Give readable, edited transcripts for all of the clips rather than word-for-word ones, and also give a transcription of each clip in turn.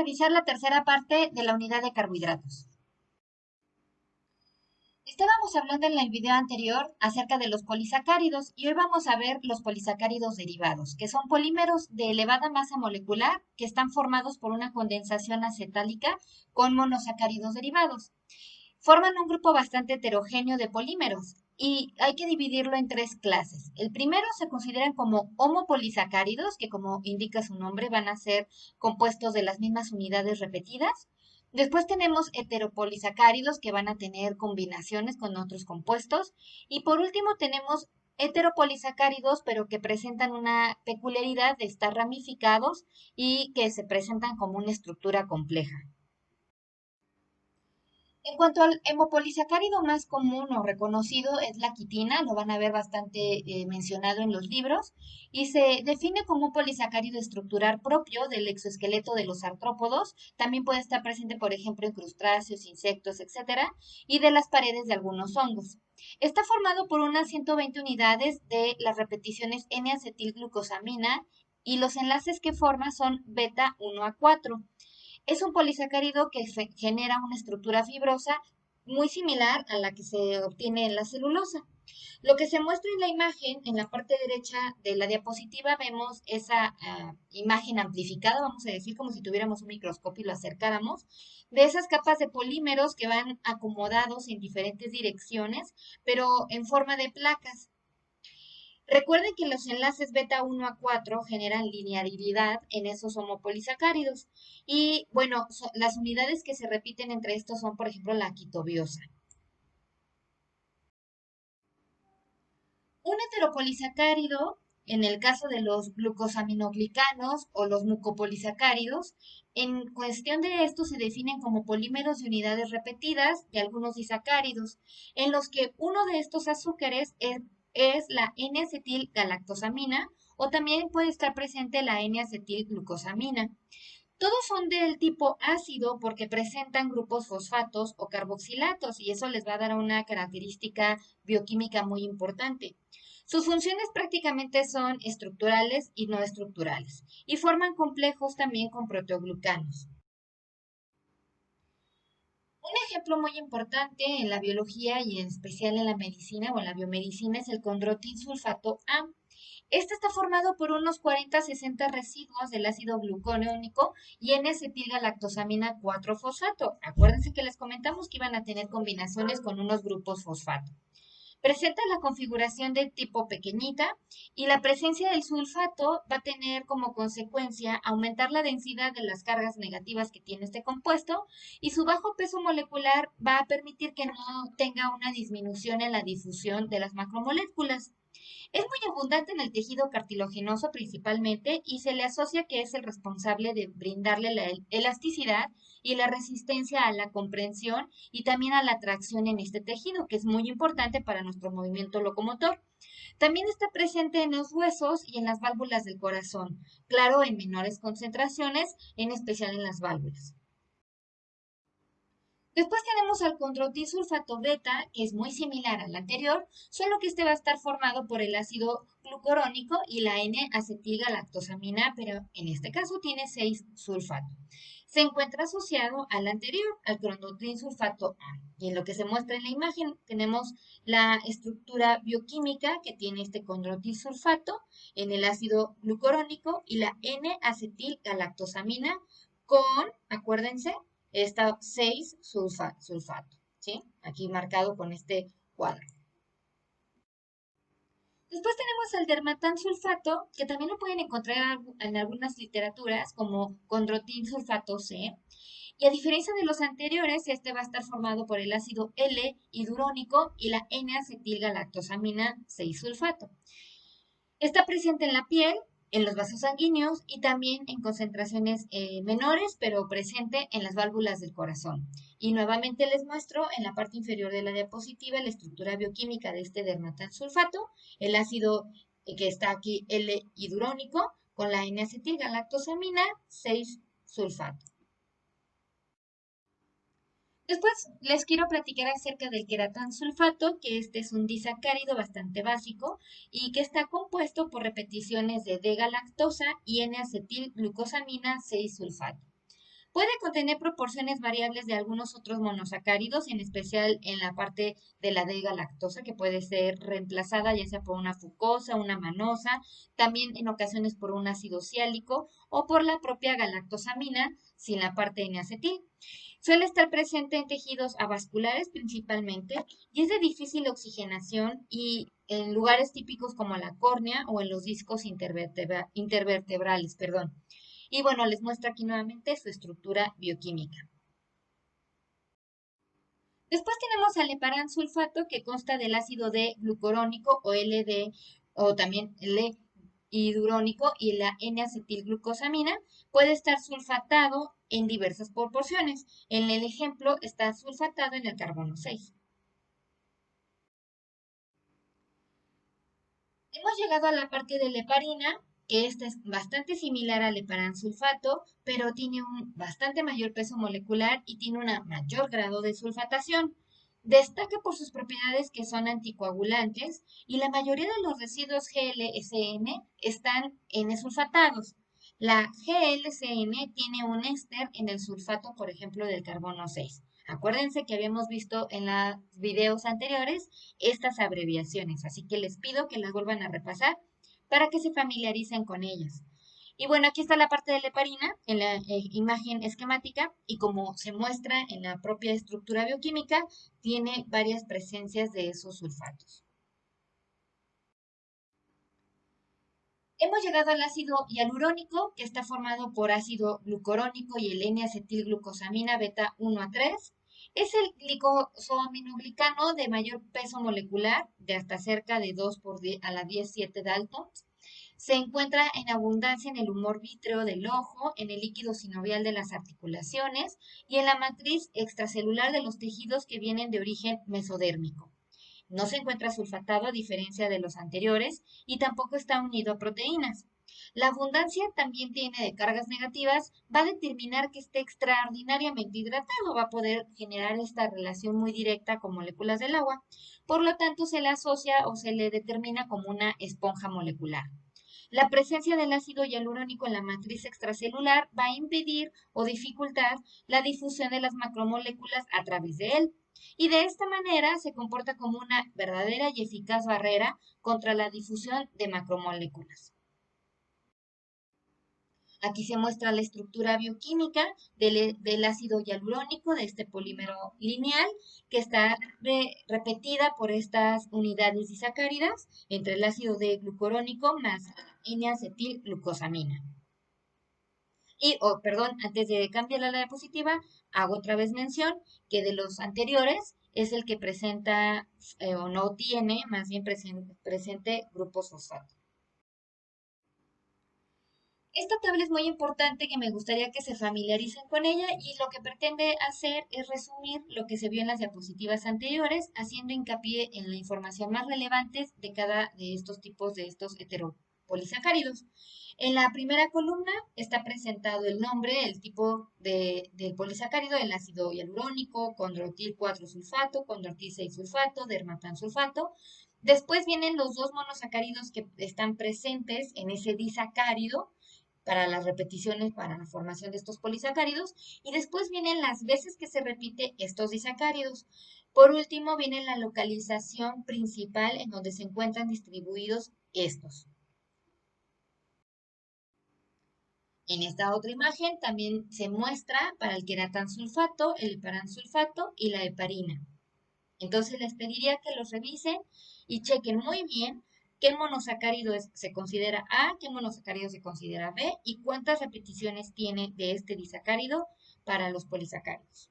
revisar la tercera parte de la unidad de carbohidratos. Estábamos hablando en el video anterior acerca de los polisacáridos y hoy vamos a ver los polisacáridos derivados, que son polímeros de elevada masa molecular que están formados por una condensación acetálica con monosacáridos derivados. Forman un grupo bastante heterogéneo de polímeros y hay que dividirlo en tres clases. El primero se consideran como homopolisacáridos, que como indica su nombre van a ser compuestos de las mismas unidades repetidas. Después tenemos heteropolisacáridos que van a tener combinaciones con otros compuestos. Y por último tenemos heteropolisacáridos, pero que presentan una peculiaridad de estar ramificados y que se presentan como una estructura compleja. En cuanto al hemopolisacárido más común o reconocido es la quitina, lo van a ver bastante mencionado en los libros, y se define como un polisacárido estructural propio del exoesqueleto de los artrópodos, también puede estar presente, por ejemplo, en crustáceos, insectos, etcétera, y de las paredes de algunos hongos. Está formado por unas 120 unidades de las repeticiones N-acetilglucosamina y los enlaces que forma son beta 1 a 4. Es un polisacárido que genera una estructura fibrosa muy similar a la que se obtiene en la celulosa. Lo que se muestra en la imagen, en la parte derecha de la diapositiva, vemos esa imagen amplificada, vamos a decir como si tuviéramos un microscopio y lo acercáramos, de esas capas de polímeros que van acomodados en diferentes direcciones, pero en forma de placas. Recuerden que los enlaces beta 1 a 4 generan linearidad en esos homopolisacáridos. Y bueno, las unidades que se repiten entre estos son, por ejemplo, la quitobiosa. Un heteropolisacárido, en el caso de los glucosaminoglicanos o los mucopolisacáridos, en cuestión de estos se definen como polímeros de unidades repetidas de algunos disacáridos, en los que uno de estos azúcares es la N-acetilgalactosamina o también puede estar presente la N-acetilglucosamina. Todos son del tipo ácido porque presentan grupos fosfatos o carboxilatos y eso les va a dar una característica bioquímica muy importante. Sus funciones prácticamente son estructurales y no estructurales y forman complejos también con proteoglucanos. Un ejemplo muy importante en la biología y en especial en la medicina o en la biomedicina es el condroitin sulfato A. Este está formado por unos 40-60 residuos del ácido glucónico y N-acetilgalactosamina 4-fosfato. Acuérdense que les comentamos que iban a tener combinaciones con unos grupos fosfato. Presenta la configuración de tipo pequeñita y la presencia del sulfato va a tener como consecuencia aumentar la densidad de las cargas negativas que tiene este compuesto y su bajo peso molecular va a permitir que no tenga una disminución en la difusión de las macromoléculas. Es muy abundante en el tejido cartilaginoso principalmente y se le asocia que es el responsable de brindarle la elasticidad y la resistencia a la comprensión y también a la tracción en este tejido, que es muy importante para nuestro movimiento locomotor. También está presente en los huesos y en las válvulas del corazón, claro, en menores concentraciones, en especial en las válvulas. Después tenemos al condroitin sulfato beta, que es muy similar al anterior, solo que este va a estar formado por el ácido glucurónico y la N-acetilgalactosamina, pero en este caso tiene 6 sulfato. Se encuentra asociado al anterior, al condroitin sulfato A. Y en lo que se muestra en la imagen tenemos la estructura bioquímica que tiene este condroitin sulfato en el ácido glucurónico y la N-acetilgalactosamina con, acuérdense, está 6 sulfato, ¿sí? Aquí marcado con este cuadro. Después tenemos el dermatansulfato, que también lo pueden encontrar en algunas literaturas como condroitin sulfato C. Y a diferencia de los anteriores, este va a estar formado por el ácido L-hidurónico y la N-acetilgalactosamina 6-sulfato. Está presente en la piel, en los vasos sanguíneos y también en concentraciones menores, pero presente en las válvulas del corazón. Y nuevamente les muestro en la parte inferior de la diapositiva la estructura bioquímica de este dermatansulfato, el ácido que está aquí L-hidurónico con la N-acetilgalactosamina 6-sulfato. Después les quiero platicar acerca del queratansulfato, que este es un disacárido bastante básico y que está compuesto por repeticiones de D-galactosa y N-acetilglucosamina 6-sulfato. Puede contener proporciones variables de algunos otros monosacáridos, en especial en la parte de la D-galactosa, que puede ser reemplazada ya sea por una fucosa, una manosa, también en ocasiones por un ácido siálico o por la propia galactosamina sin la parte N-acetil. Suele estar presente en tejidos avasculares principalmente y es de difícil oxigenación y en lugares típicos como la córnea o en los discos intervertebrales, perdón. Y bueno, les muestro aquí nuevamente su estructura bioquímica. Después tenemos al heparán sulfato que consta del ácido D-glucurónico o LD o también L-hidurónico y la N-acetilglucosamina. Puede estar sulfatado en diversas proporciones. En el ejemplo está sulfatado en el carbono 6. Hemos llegado a la parte de la heparina, que esta es bastante similar al heparán sulfato, pero tiene un bastante mayor peso molecular y tiene un mayor grado de sulfatación. Destaca por sus propiedades que son anticoagulantes y la mayoría de los residuos GLSN están N-sulfatados. La GLCN tiene un éster en el sulfato, por ejemplo, del carbono 6. Acuérdense que habíamos visto en los videos anteriores estas abreviaciones, así que les pido que las vuelvan a repasar para que se familiaricen con ellas. Y bueno, aquí está la parte de la heparina en la imagen esquemática y como se muestra en la propia estructura bioquímica, tiene varias presencias de esos sulfatos. Hemos llegado al ácido hialurónico, que está formado por ácido glucurónico y el N-acetilglucosamina beta 1 a 3. Es el glicosaminoglicano de mayor peso molecular, de hasta cerca de 2 por 10 a la 17 Daltons. Se encuentra en abundancia en el humor vítreo del ojo, en el líquido sinovial de las articulaciones y en la matriz extracelular de los tejidos que vienen de origen mesodérmico. No se encuentra sulfatado a diferencia de los anteriores y tampoco está unido a proteínas. La abundancia también tiene de cargas negativas, va a determinar que esté extraordinariamente hidratado, va a poder generar esta relación muy directa con moléculas del agua. Por lo tanto, se le asocia o se le determina como una esponja molecular. La presencia del ácido hialurónico en la matriz extracelular va a impedir o dificultar la difusión de las macromoléculas a través de él. Y de esta manera se comporta como una verdadera y eficaz barrera contra la difusión de macromoléculas. Aquí se muestra la estructura bioquímica del ácido hialurónico, de este polímero lineal, que está repetida por estas unidades disacáridas entre el ácido D-glucurónico más N-acetilglucosamina. Y, perdón, antes de cambiar a la diapositiva, hago otra vez mención que de los anteriores es el que presenta o no tiene, más bien presente grupos fosfato. Esta tabla es muy importante que me gustaría que se familiaricen con ella y lo que pretende hacer es resumir lo que se vio en las diapositivas anteriores, haciendo hincapié en la información más relevante de cada de estos tipos de estos heteropolisacáridos. En la primera columna está presentado el nombre, el tipo del polisacárido, el ácido hialurónico, condroitil 4-sulfato, condroitil 6-sulfato, dermatansulfato. Después vienen los dos monosacáridos que están presentes en ese disacárido para las repeticiones, para la formación de estos polisacáridos, y después vienen las veces que se repite estos disacáridos. Por último, viene la localización principal en donde se encuentran distribuidos estos. En esta otra imagen también se muestra para el queratansulfato, el heparansulfato y la heparina. Entonces les pediría que los revisen y chequen muy bien qué monosacárido se considera A, qué monosacárido se considera B y cuántas repeticiones tiene de este disacárido para los polisacáridos.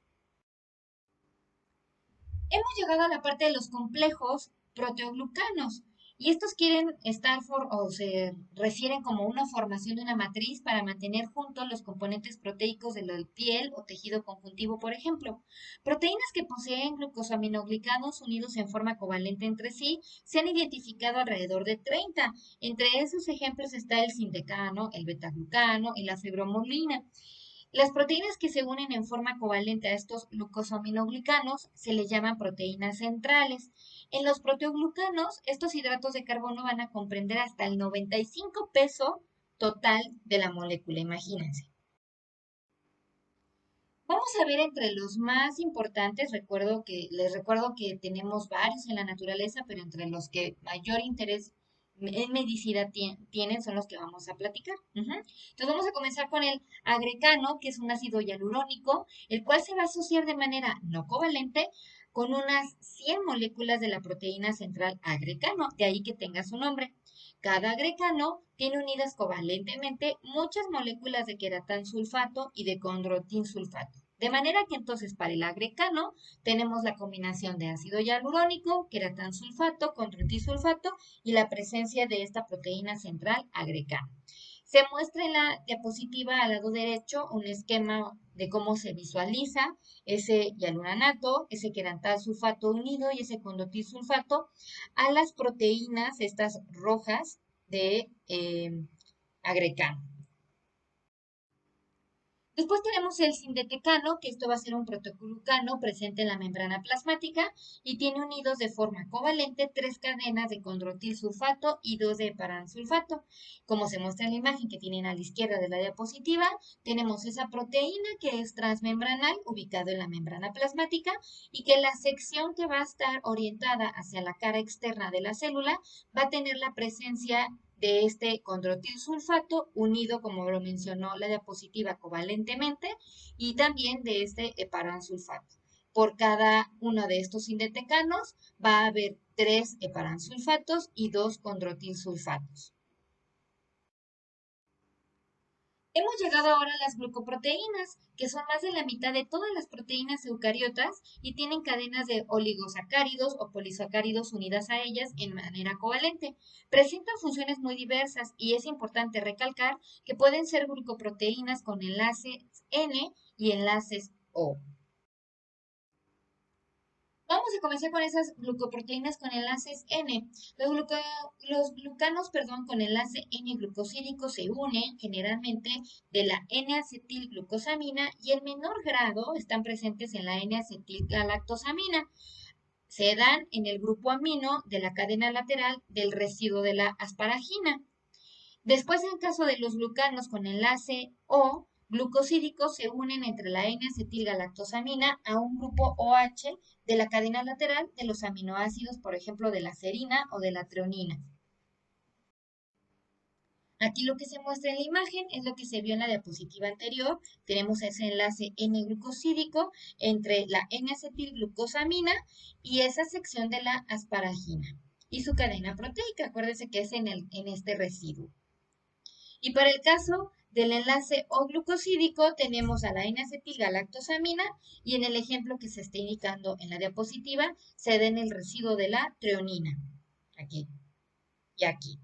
Hemos llegado a la parte de los complejos proteoglucanos y estos quieren estar o se refieren como una formación de una matriz para mantener juntos los componentes proteicos de la piel o tejido conjuntivo, por ejemplo. Proteínas que poseen glucosaminoglicanos unidos en forma covalente entre sí se han identificado alrededor de 30. Entre esos ejemplos está el sindecano, el betaglucano y la fibromolina. Las proteínas que se unen en forma covalente a estos glucosaminoglicanos se les llaman proteínas centrales. En los proteoglucanos, estos hidratos de carbono van a comprender hasta el 95 peso total de la molécula, imagínense. Vamos a ver entre los más importantes, les recuerdo que tenemos varios en la naturaleza, pero entre los que mayor interés en medicina tienen son los que vamos a platicar. Entonces vamos a comenzar con el agrecano, que es un ácido hialurónico, el cual se va a asociar de manera no covalente con unas 100 moléculas de la proteína central agrecano, de ahí que tenga su nombre. Cada agrecano tiene unidas covalentemente muchas moléculas de queratán sulfato y de condroitin sulfato. De manera que entonces para el agrecano tenemos la combinación de ácido hialurónico, queratán sulfato, condroitin sulfato y la presencia de esta proteína central agrecano. Se muestra en la diapositiva al lado derecho un esquema de cómo se visualiza ese hialuranato, ese queratán sulfato unido y ese condroitin sulfato a las proteínas, estas rojas de agrecano. Después tenemos el sindetecano, que esto va a ser un protoglucano presente en la membrana plasmática y tiene unidos de forma covalente 3 cadenas de condroitin sulfato y 2 de heparan sulfato. Como se muestra en la imagen que tienen a la izquierda de la diapositiva, tenemos esa proteína que es transmembranal, ubicado en la membrana plasmática, y que la sección que va a estar orientada hacia la cara externa de la célula va a tener la presencia de este condroitin sulfato unido, como lo mencionó la diapositiva, covalentemente, y también de este heparan sulfato. Por cada uno de estos sindetecanos va a haber 3 heparan sulfatos y 2 condroitin sulfatos. Hemos llegado ahora a las glucoproteínas, que son más de la mitad de todas las proteínas eucariotas y tienen cadenas de oligosacáridos o polisacáridos unidas a ellas en manera covalente. Presentan funciones muy diversas y es importante recalcar que pueden ser glucoproteínas con enlaces N y enlaces O. Vamos a comenzar con esas glucoproteínas con enlaces N. Los glucanos, con enlace N-glucosídico se unen generalmente de la N-acetilglucosamina y en menor grado están presentes en la N-acetilgalactosamina. Se dan en el grupo amino de la cadena lateral del residuo de la asparagina. Después, en caso de los glucanos con enlace O, glucosídicos se unen entre la N-acetilgalactosamina a un grupo OH de la cadena lateral de los aminoácidos, por ejemplo, de la serina o de la treonina. Aquí lo que se muestra en la imagen es lo que se vio en la diapositiva anterior. Tenemos ese enlace N-glucosídico entre la N-acetilglucosamina y esa sección de la asparagina y su cadena proteica. Acuérdense que es en este residuo. Y para el caso del enlace O-glucosídico tenemos a la N-acetilgalactosamina y en el ejemplo que se está indicando en la diapositiva se da en el residuo de la treonina. Aquí y aquí.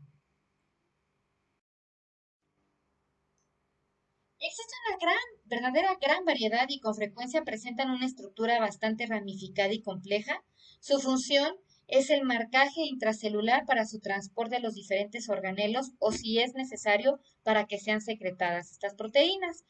Existe una verdadera gran variedad y con frecuencia presentan una estructura bastante ramificada y compleja. Su función es el marcaje intracelular para su transporte a los diferentes organelos o si es necesario para que sean secretadas estas proteínas.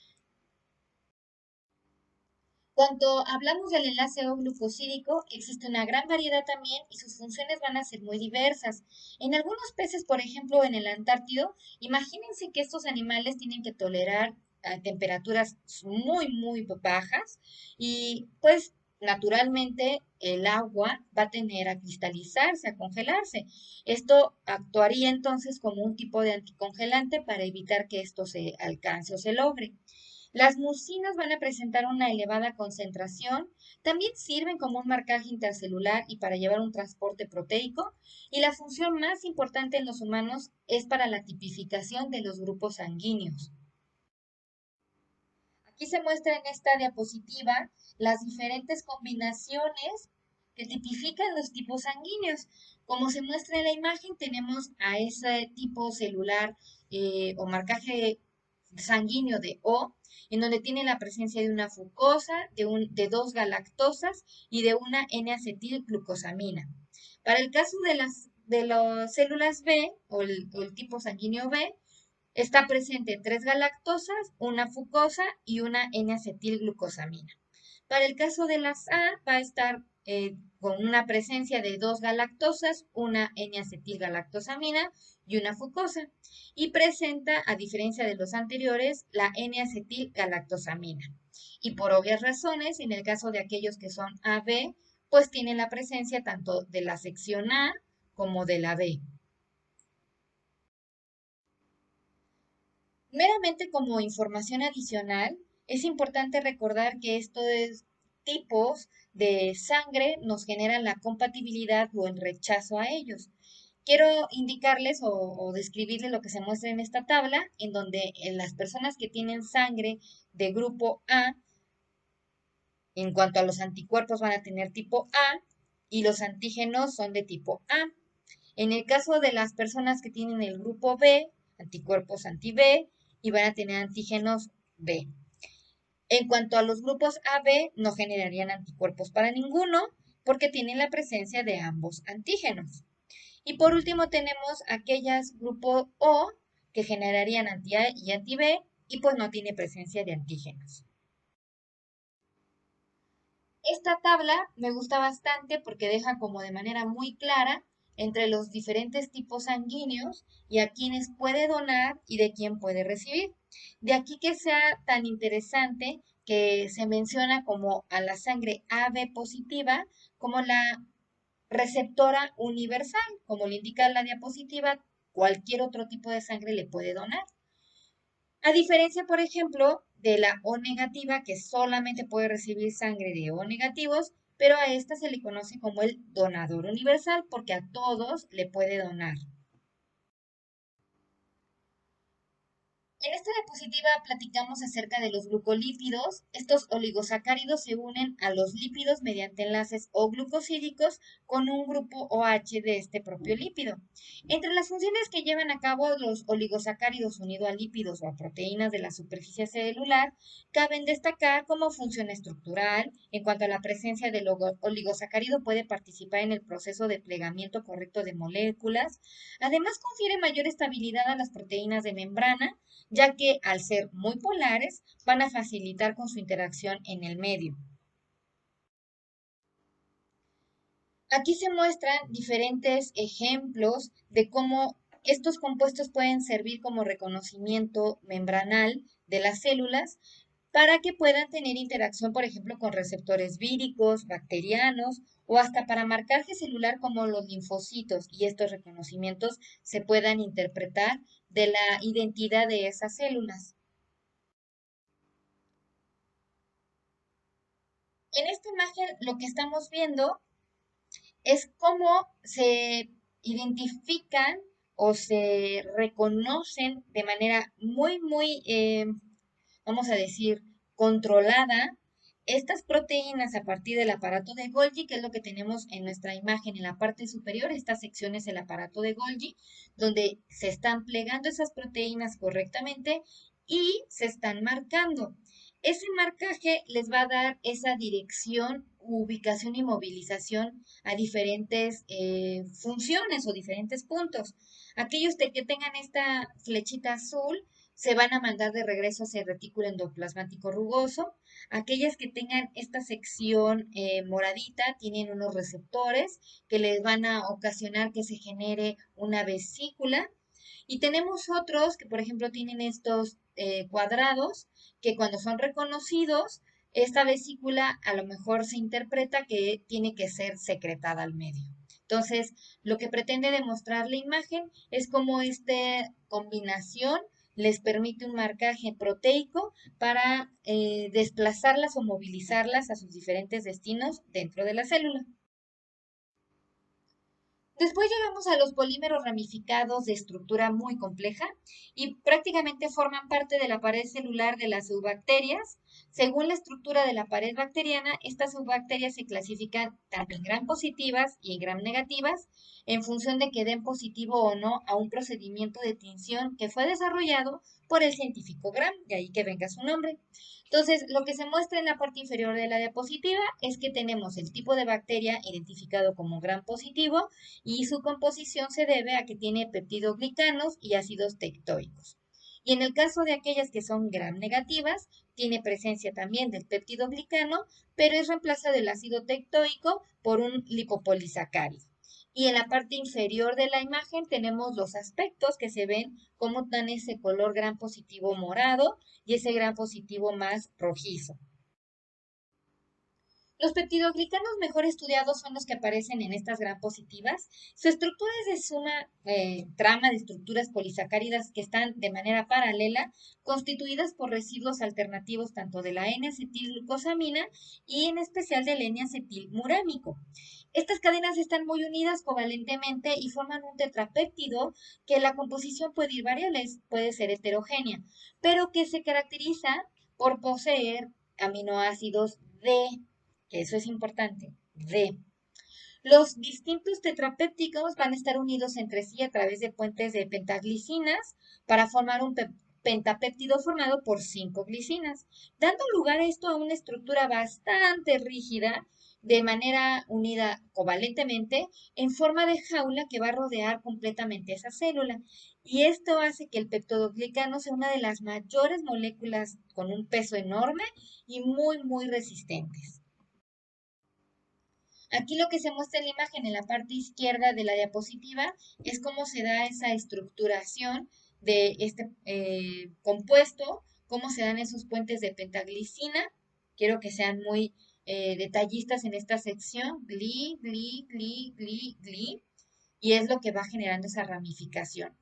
Cuando hablamos del enlace O-glucosídico, existe una gran variedad también y sus funciones van a ser muy diversas. En algunos peces, por ejemplo, en el Antártido, imagínense que estos animales tienen que tolerar temperaturas muy, muy bajas y pues naturalmente el agua va a tender a cristalizarse, a congelarse. Esto actuaría entonces como un tipo de anticongelante para evitar que esto se alcance o se logre. Las mucinas van a presentar una elevada concentración, también sirven como un marcaje intercelular y para llevar un transporte proteico, y la función más importante en los humanos es para la tipificación de los grupos sanguíneos. Aquí se muestra en esta diapositiva las diferentes combinaciones que tipifican los tipos sanguíneos. Como se muestra en la imagen, tenemos a ese tipo celular o marcaje sanguíneo de O, en donde tiene la presencia de una fucosa, de 2 galactosas y de una N-acetilglucosamina. Para el caso de las células B o el tipo sanguíneo B, está presente 3 galactosas, una fucosa y una N-acetilglucosamina. Para el caso de las A va a estar con una presencia de 2 galactosas, una N-acetilgalactosamina y una fucosa, y presenta, a diferencia de los anteriores, la N-acetilgalactosamina. Y por obvias razones, en el caso de aquellos que son AB, pues tienen la presencia tanto de la sección A como de la B. Meramente como información adicional, es importante recordar que estos tipos de sangre nos generan la compatibilidad o el rechazo a ellos. Quiero indicarles o describirles lo que se muestra en esta tabla, en donde las personas que tienen sangre de grupo A, en cuanto a los anticuerpos, van a tener tipo A y los antígenos son de tipo A. En el caso de las personas que tienen el grupo B, anticuerpos anti-B, y van a tener antígenos B. En cuanto a los grupos AB, no generarían anticuerpos para ninguno porque tienen la presencia de ambos antígenos. Y por último tenemos aquellas grupo O que generarían anti-A y anti-B y pues no tiene presencia de antígenos. Esta tabla me gusta bastante porque deja como de manera muy clara entre los diferentes tipos sanguíneos y a quienes puede donar y de quién puede recibir. De aquí que sea tan interesante que se menciona como a la sangre AB positiva como la receptora universal, como le indica la diapositiva, cualquier otro tipo de sangre le puede donar. A diferencia, por ejemplo, de la O negativa, que solamente puede recibir sangre de O negativos, pero a esta se le conoce como el donador universal porque a todos le puede donar. En esta diapositiva platicamos acerca de los glucolípidos. Estos oligosacáridos se unen a los lípidos mediante enlaces O glucosídicos con un grupo OH de este propio lípido. Entre las funciones que llevan a cabo los oligosacáridos unidos a lípidos o a proteínas de la superficie celular, caben destacar como función estructural. En cuanto a la presencia del oligosacárido, puede participar en el proceso de plegamiento correcto de moléculas. Además, confiere mayor estabilidad a las proteínas de membrana, ya que al ser muy polares van a facilitar con su interacción en el medio. Aquí se muestran diferentes ejemplos de cómo estos compuestos pueden servir como reconocimiento membranal de las células para que puedan tener interacción, por ejemplo, con receptores víricos, bacterianos o hasta para marcaje celular como los linfocitos, y estos reconocimientos se puedan interpretar de la identidad de esas células. En esta imagen lo que estamos viendo es cómo se identifican o se reconocen de manera muy, vamos a decir, controlada estas proteínas a partir del aparato de Golgi, que es lo que tenemos en nuestra imagen en la parte superior. Esta sección es el aparato de Golgi, donde se están plegando esas proteínas correctamente y se están marcando. Ese marcaje les va a dar esa dirección, ubicación y movilización a diferentes funciones o diferentes puntos. Aquellos que tengan esta flechita azul se van a mandar de regreso hacia el retículo endoplasmático rugoso. Aquellas que tengan esta sección moradita tienen unos receptores que les van a ocasionar que se genere una vesícula. Y tenemos otros que, por ejemplo, tienen estos cuadrados que cuando son reconocidos, esta vesícula a lo mejor se interpreta que tiene que ser secretada al medio. Entonces, lo que pretende demostrar la imagen es cómo esta combinación les permite un marcaje proteico para desplazarlas o movilizarlas a sus diferentes destinos dentro de la célula. Después llegamos a los polímeros ramificados de estructura muy compleja y prácticamente forman parte de la pared celular de las eubacterias. Según la estructura de la pared bacteriana, estas eubacterias se clasifican tanto en gram positivas y en gram negativas en función de que den positivo o no a un procedimiento de tinción que fue desarrollado por el científico Gram, de ahí que venga su nombre. Entonces, lo que se muestra en la parte inferior de la diapositiva es que tenemos el tipo de bacteria identificado como gram positivo y su composición se debe a que tiene peptidoglicanos y ácidos tectóicos. Y en el caso de aquellas que son gram negativas, tiene presencia también del peptidoglicano, pero es reemplazado el ácido tectoico por un lipopolisacárido. Y en la parte inferior de la imagen tenemos los aspectos que se ven como dan ese color gram positivo morado y ese gram positivo más rojizo. Los peptidoglicanos mejor estudiados son los que aparecen en estas gram positivas. Su estructura es de suma trama de estructuras polisacáridas que están de manera paralela, constituidas por residuos alternativos tanto de la N-acetilglucosamina y en especial del N-acetilmurámico. Estas cadenas están muy unidas covalentemente y forman un tetrapéptido que la composición puede ir variable, puede ser heterogénea, pero que se caracteriza por poseer aminoácidos D, que eso es importante, D. Los distintos tetrapépticos van a estar unidos entre sí a través de puentes de pentaglicinas para formar un pentapéptido formado por 5 glicinas, dando lugar a esto a una estructura bastante rígida de manera unida covalentemente en forma de jaula que va a rodear completamente esa célula. Y esto hace que el peptidoglicano sea una de las mayores moléculas con un peso enorme y muy resistentes. Aquí lo que se muestra en la imagen en la parte izquierda de la diapositiva es cómo se da esa estructuración de este compuesto, cómo se dan esos puentes de pentaglicina. Quiero que sean muy detallistas en esta sección. Gli, gli, gli, gli, gli. Y es lo que va generando esa ramificación.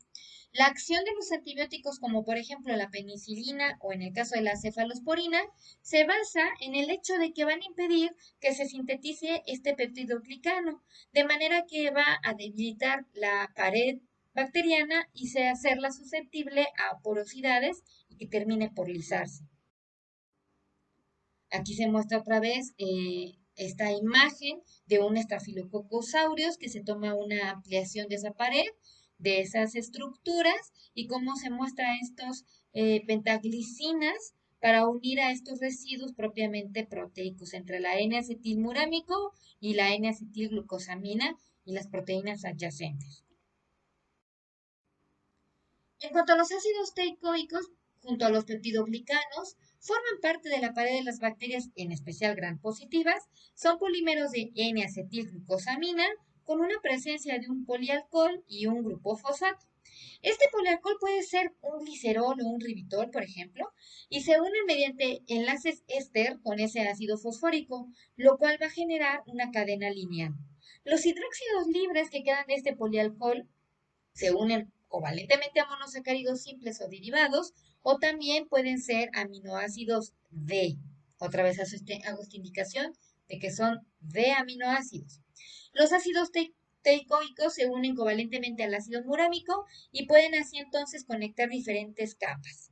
La acción de los antibióticos, como por ejemplo la penicilina o en el caso de la cefalosporina, se basa en el hecho de que van a impedir que se sintetice este peptidoglicano, de manera que va a debilitar la pared bacteriana y se hacerla susceptible a porosidades y que termine por lisarse. Aquí se muestra otra vez esta imagen de un Staphylococcus aureus que se toma una ampliación de esa pared, de esas estructuras y cómo se muestra estos pentaglicinas para unir a estos residuos propiamente proteicos entre la N-acetilmurámico y la N-acetilglucosamina y las proteínas adyacentes. En cuanto a los ácidos teicoicos, junto a los peptidoglicanos, forman parte de la pared de las bacterias, en especial gram positivas, son polímeros de N-acetilglucosamina con una presencia de un polialcohol y un grupo fosfato. Este polialcohol puede ser un glicerol o un ribitol, por ejemplo, y se unen mediante enlaces éster con ese ácido fosfórico, lo cual va a generar una cadena lineal. Los hidróxidos libres que quedan de este polialcohol se unen covalentemente a monosacáridos simples o derivados, o también pueden ser aminoácidos D. Otra vez hago esta indicación de que son D aminoácidos. Los ácidos teicoicos se unen covalentemente al ácido murámico y pueden así entonces conectar diferentes capas.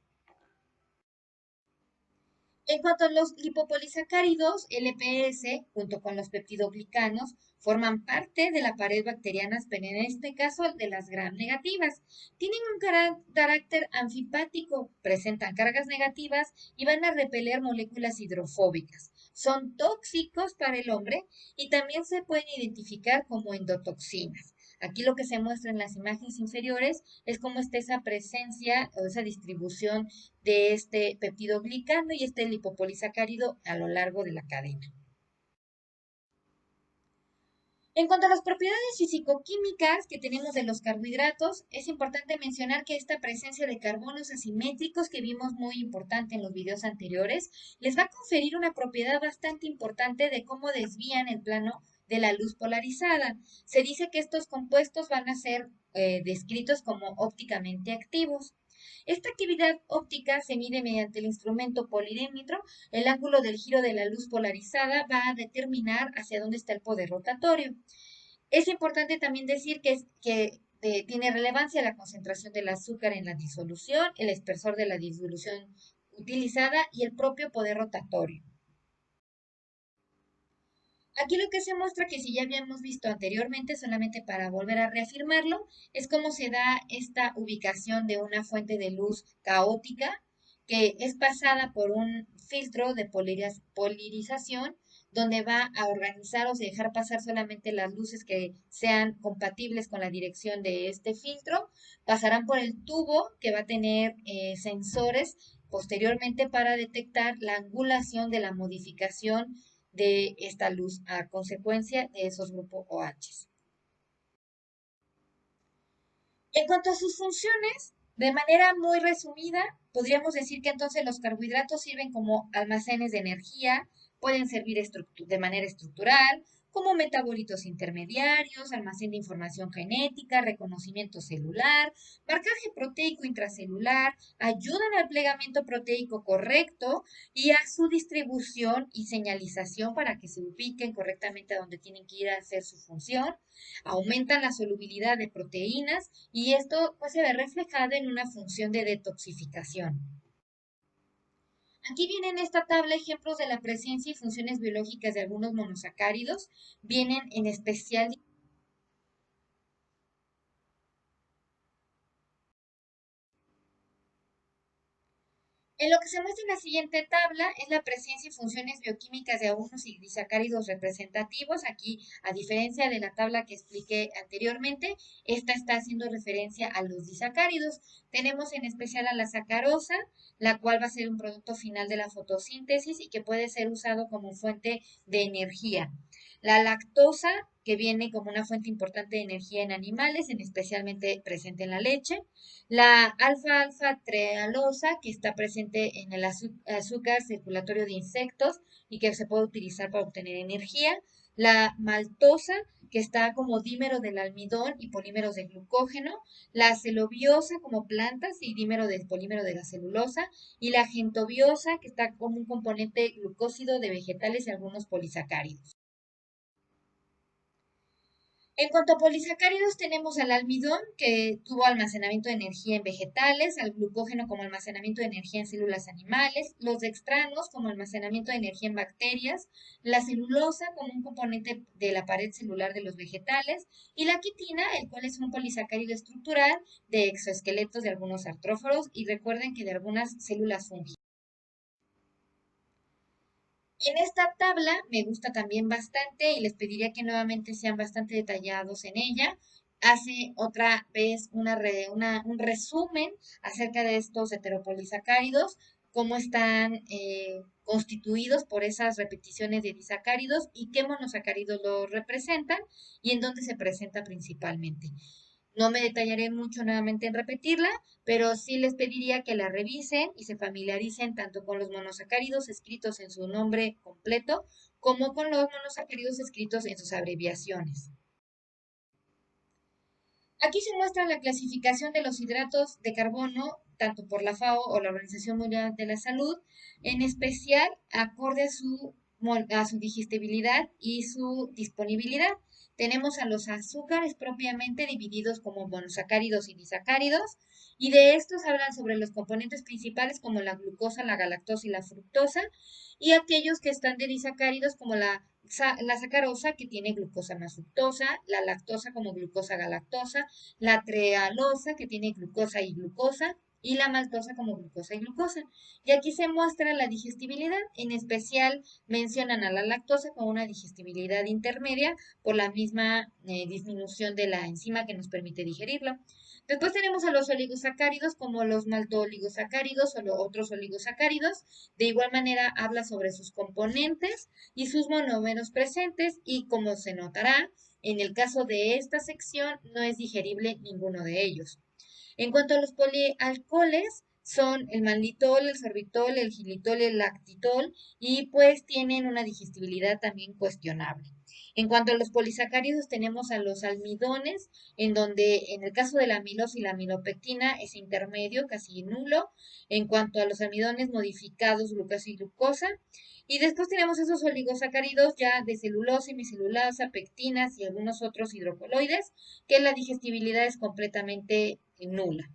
En cuanto a los lipopolisacáridos, LPS, junto con los peptidoglicanos, forman parte de la pared bacteriana, pero en este caso de las gram negativas. Tienen un carácter anfipático, presentan cargas negativas y van a repeler moléculas hidrofóbicas. Son tóxicos para el hombre y también se pueden identificar como endotoxinas. Aquí lo que se muestra en las imágenes inferiores es cómo está esa presencia o esa distribución de este peptidoglicano y este lipopolisacárido a lo largo de la cadena. En cuanto a las propiedades fisicoquímicas que tenemos de los carbohidratos, es importante mencionar que esta presencia de carbonos asimétricos que vimos muy importante en los videos anteriores, les va a conferir una propiedad bastante importante de cómo desvían el plano de la luz polarizada. Se dice que estos compuestos van a ser descritos como ópticamente activos. Esta actividad óptica se mide mediante el instrumento polirímetro. El ángulo del giro de la luz polarizada va a determinar hacia dónde está el poder rotatorio. Es importante también decir que tiene relevancia la concentración del azúcar en la disolución, el espesor de la disolución utilizada y el propio poder rotatorio. Aquí lo que se muestra, que si ya habíamos visto anteriormente, solamente para volver a reafirmarlo, es cómo se da esta ubicación de una fuente de luz caótica que es pasada por un filtro de polarización donde va a organizar o dejar pasar solamente las luces que sean compatibles con la dirección de este filtro. Pasarán por el tubo que va a tener sensores posteriormente para detectar la angulación de la modificación de esta luz a consecuencia de esos grupos OH. En cuanto a sus funciones, de manera muy resumida, podríamos decir que entonces los carbohidratos sirven como almacenes de energía, pueden servir de manera estructural, como metabolitos intermediarios, almacén de información genética, reconocimiento celular, marcaje proteico intracelular, ayudan al plegamiento proteico correcto y a su distribución y señalización para que se ubiquen correctamente a donde tienen que ir a hacer su función, aumentan la solubilidad de proteínas y esto pues se ve reflejado en una función de detoxificación. Aquí vienen en esta tabla ejemplos de la presencia y funciones biológicas de algunos monosacáridos. Vienen en especial. En lo que se muestra en la siguiente tabla es la presencia y funciones bioquímicas de algunos disacáridos representativos. Aquí, a diferencia de la tabla que expliqué anteriormente, esta está haciendo referencia a los disacáridos. Tenemos en especial a la sacarosa, la cual va a ser un producto final de la fotosíntesis y que puede ser usado como fuente de energía. La lactosa, que viene como una fuente importante de energía en animales, en especialmente presente en la leche. La alfa-alfa-trealosa, que está presente en el azúcar circulatorio de insectos y que se puede utilizar para obtener energía. La maltosa, que está como dímero del almidón y polímeros de glucógeno. La celobiosa como plantas y dímero del polímero de la celulosa. Y la gentobiosa, que está como un componente glucósido de vegetales y algunos polisacáridos. En cuanto a polisacáridos, tenemos al almidón, que tuvo almacenamiento de energía en vegetales, al glucógeno como almacenamiento de energía en células animales, los dextranos como almacenamiento de energía en bacterias, la celulosa como un componente de la pared celular de los vegetales, y la quitina, el cual es un polisacárido estructural de exoesqueletos de algunos artróforos, y recuerden que de algunas células fúngicas. En esta tabla me gusta también bastante y les pediría que nuevamente sean bastante detallados en ella. Hace otra vez un resumen acerca de estos heteropolisacáridos, cómo están constituidos por esas repeticiones de disacáridos y qué monosacáridos los representan y en dónde se presenta principalmente. No me detallaré mucho nuevamente en repetirla, pero sí les pediría que la revisen y se familiaricen tanto con los monosacáridos escritos en su nombre completo como con los monosacáridos escritos en sus abreviaciones. Aquí se muestra la clasificación de los hidratos de carbono, tanto por la FAO o la Organización Mundial de la Salud, en especial acorde a su digestibilidad y su disponibilidad. Tenemos a los azúcares propiamente divididos como monosacáridos y disacáridos, y de estos hablan sobre los componentes principales como la glucosa, la galactosa y la fructosa, y aquellos que están de disacáridos como la sacarosa, que tiene glucosa más fructosa, la lactosa como glucosa galactosa, la trealosa, que tiene glucosa y glucosa, y la maltosa como glucosa y glucosa. Y aquí se muestra la digestibilidad, en especial mencionan a la lactosa como una digestibilidad intermedia por la misma disminución de la enzima que nos permite digerirlo. Después tenemos a los oligosacáridos como los maltooligosacáridos o los otros oligosacáridos. De igual manera habla sobre sus componentes y sus monómeros presentes y como se notará, en el caso de esta sección no es digerible ninguno de ellos. En cuanto a los polialcoholes, son el mannitol, el sorbitol, el xilitol y el lactitol y pues tienen una digestibilidad también cuestionable. En cuanto a los polisacáridos, tenemos a los almidones, en donde en el caso de la amilosa y la amilopectina es intermedio, casi nulo. En cuanto a los almidones modificados, glucosa y glucosa. Y después tenemos esos oligosacáridos ya de celulosa, hemicelulasa, pectinas y algunos otros hidrocoloides, que la digestibilidad es completamente nula.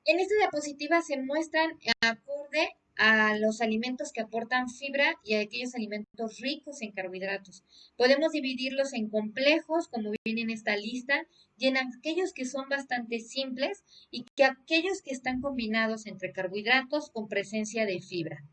En esta diapositiva se muestran acorde a los alimentos que aportan fibra y a aquellos alimentos ricos en carbohidratos. Podemos dividirlos en complejos, como viene en esta lista, y en aquellos que son bastante simples y que aquellos que están combinados entre carbohidratos con presencia de fibra.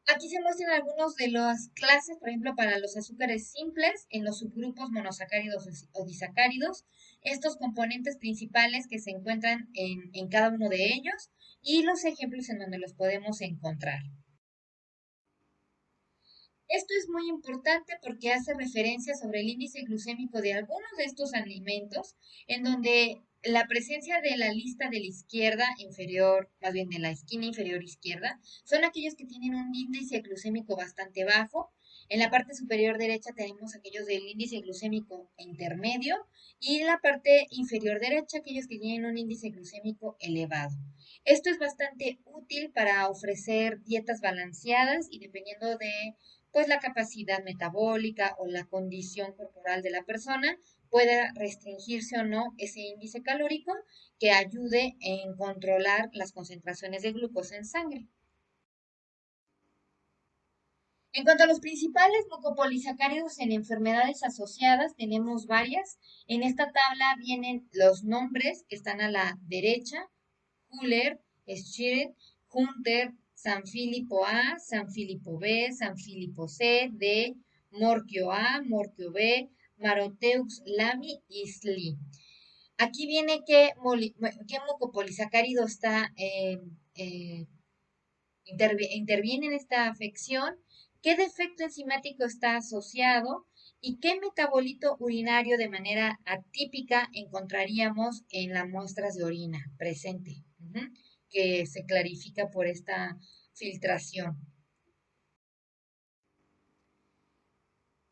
Aquí se muestran algunos de las clases, por ejemplo, para los azúcares simples en los subgrupos monosacáridos o disacáridos, estos componentes principales que se encuentran en cada uno de ellos y los ejemplos en donde los podemos encontrar. Esto es muy importante porque hace referencia sobre el índice glucémico de algunos de estos alimentos, en donde la presencia de la lista de la izquierda inferior, más bien de la esquina inferior izquierda, son aquellos que tienen un índice glucémico bastante bajo. En la parte superior derecha tenemos aquellos del índice glucémico intermedio y en la parte inferior derecha aquellos que tienen un índice glucémico elevado. Esto es bastante útil para ofrecer dietas balanceadas y dependiendo de pues la capacidad metabólica o la condición corporal de la persona pueda restringirse o no ese índice calórico que ayude en controlar las concentraciones de glucosa en sangre. En cuanto a los principales mucopolisacáridos en enfermedades asociadas, tenemos varias. En esta tabla vienen los nombres que están a la derecha: Huller, Schiret, Hunter, San Filipo A, San Filipo B, San Filipo C, D, Morquio A, Morquio B, Maroteux, Lamy y Sli. Aquí viene qué mucopolisacárido está eh, interviene en esta afección, qué defecto enzimático está asociado y qué metabolito urinario de manera atípica encontraríamos en las muestras de orina presente, que se clarifica por esta filtración.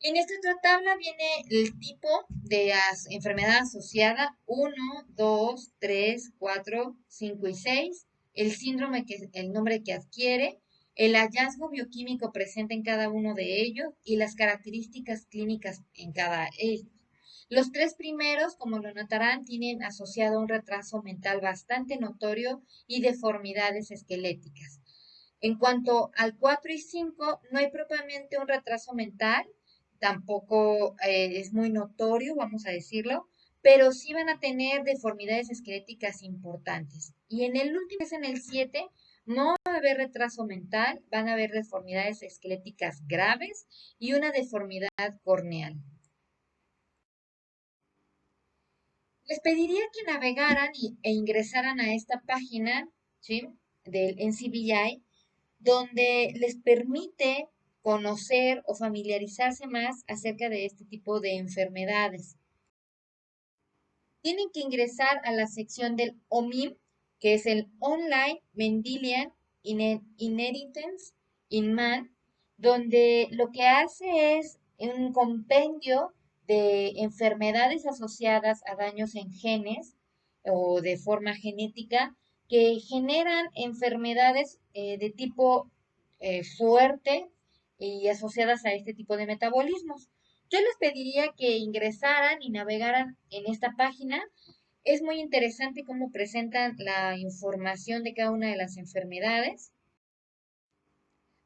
En esta otra tabla viene el tipo de enfermedad asociada: 1, 2, 3, 4, 5 y 6, el síndrome, el nombre que adquiere, el hallazgo bioquímico presente en cada uno de ellos y las características clínicas en cada ellos. Los tres primeros, como lo notarán, tienen asociado un retraso mental bastante notorio y deformidades esqueléticas. En cuanto al 4 y 5, no hay propiamente un retraso mental, tampoco es muy notorio, vamos a decirlo, pero sí van a tener deformidades esqueléticas importantes. Y en el último, que es en el 7, no va a haber retraso mental, van a haber deformidades esqueléticas graves y una deformidad corneal. Les pediría que navegaran e ingresaran a esta página, ¿sí?, del NCBI, donde les permite conocer o familiarizarse más acerca de este tipo de enfermedades. Tienen que ingresar a la sección del OMIM, que es el Online Mendelian Inheritance in Man, donde lo que hace es un compendio de enfermedades asociadas a daños en genes o de forma genética que generan enfermedades de tipo fuerte y asociadas a este tipo de metabolismos. Yo les pediría que ingresaran y navegaran en esta página. Es muy interesante cómo presentan la información de cada una de las enfermedades.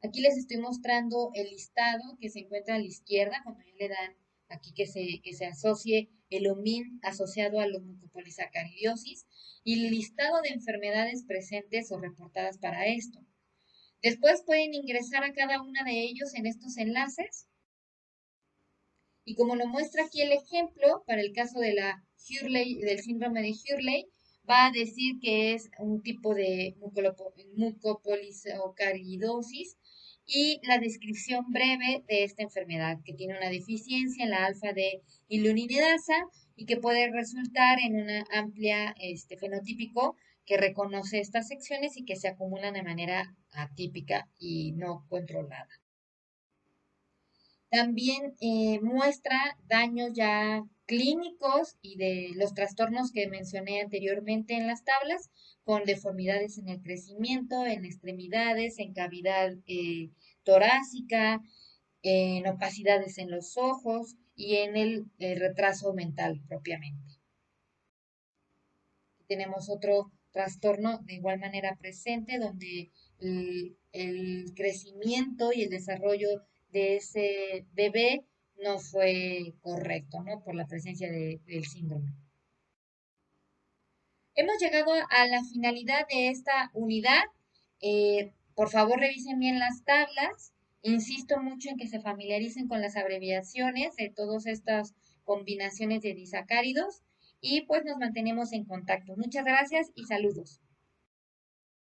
Aquí les estoy mostrando el listado que se encuentra a la izquierda, cuando ya le dan aquí que se asocie el OMIN asociado a la mucopolisacaridosis y el listado de enfermedades presentes o reportadas para esto. Después pueden ingresar a cada una de ellos en estos enlaces. Y como lo muestra aquí el ejemplo, para el caso de la Hurley, del síndrome de Hurley, va a decir que es un tipo de mucopolisacaridosis y la descripción breve de esta enfermedad, que tiene una deficiencia en la alfa de hyaluronidasa y que puede resultar en una amplia fenotípico que reconoce estas secciones y que se acumulan de manera atípica y no controlada. También muestra daños ya clínicos y de los trastornos que mencioné anteriormente en las tablas, con deformidades en el crecimiento, en extremidades, en cavidad torácica, en opacidades en los ojos y en el retraso mental propiamente. Tenemos otro trastorno de igual manera presente, donde el crecimiento y el desarrollo de ese bebé no fue correcto, ¿no? Por la presencia del síndrome. Hemos llegado a la finalidad de esta unidad. Por favor, revisen bien las tablas. Insisto mucho en que se familiaricen con las abreviaciones de todas estas combinaciones de disacáridos y pues nos mantenemos en contacto. Muchas gracias y saludos.